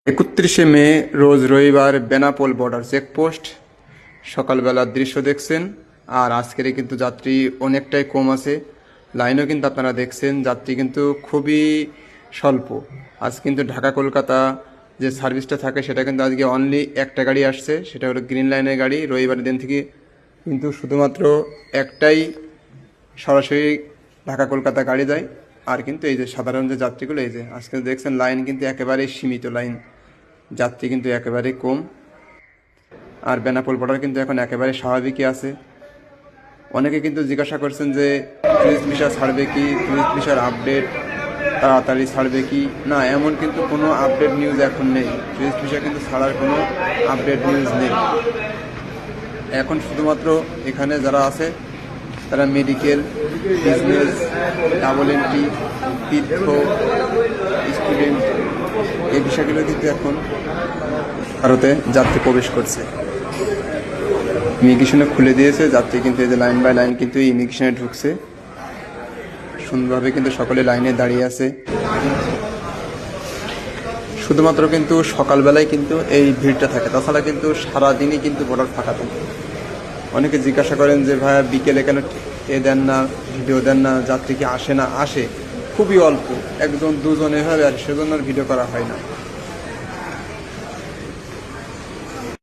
31শে মে রোজ রবিবার Benapole border checkpost সকালবেলার দৃশ্য দেখছেন। আর আজকের কিন্তু যাত্রী অনেকটাই কম আছে, লাইনও কিন্তু আপনারা দেখছেন, যাত্রী কিন্তু খুবই স্বল্প। আজ কিন্তু ঢাকা কলকাতা যে সার্ভিসটা থাকে সেটা কিন্তু আজকে অনলি একটা গাড়ি আসছে, সেটা হলো গ্রিন লাইনের গাড়ি। রবিবারের দিন থেকে কিন্তু শুধুমাত্র একটাই সরাসরি ঢাকা কলকাতা গাড়ি যায়। আর কিন্তু এই যে সাধারণ যে যাত্রীগুলো, এই যে আজকে দেখছেন লাইন কিন্তু একেবারেই সীমিত লাইন, যাত্রী কিন্তু একেবারেই কম। আর বেনাপোল বর্ডার কিন্তু এখন একেবারে স্বাভাবিকই আছে। অনেকে কিন্তু জিজ্ঞাসা করছেন যে টুরিস্ট ভিসা ছাড়বে কি, টুরিস্ট ভিসার আপডেট তাড়াতাড়ি ছাড়বে কি না। এমন কিন্তু কোনো আপডেট নিউজ এখন নেই, টুরিস্ট ভিসা কিন্তু ছাড়ার কোনো আপডেট নিউজ নেই। এখন শুধুমাত্র এখানে যারা আছে তারা মেডিকেল, বিজনেস, ডাবল এন্ট্রি, তীর্থ, স্টুডেন্ট, এই বিষয়গুলো কিন্তু এখন ভারতে যাত্রী প্রবেশ করছে। ইমিগ্রেশনে খুলে দিয়েছে, যাত্রী কিন্তু এই যে লাইন বাই লাইন কিন্তু ইমিগ্রেশনে ঢুকছে সুন্দরভাবে, কিন্তু সকলে লাইনে দাঁড়িয়ে আছে। শুধুমাত্র কিন্তু সকালবেলায় কিন্তু এই ভিড়টা থাকে, তাছাড়া কিন্তু সারাদিনই কিন্তু বর্ডার ফাঁকা থাকে। অনেকে জিজ্ঞাসা করেন যে ভাইয়া বিকেলে কেন দেন না, ভিডিও দেন না, যাত্রী কি আসে না? আসে, খুবই অল্প, একজন দুজন এভাবে, আর সেজন্য ভিডিও করা হয় না।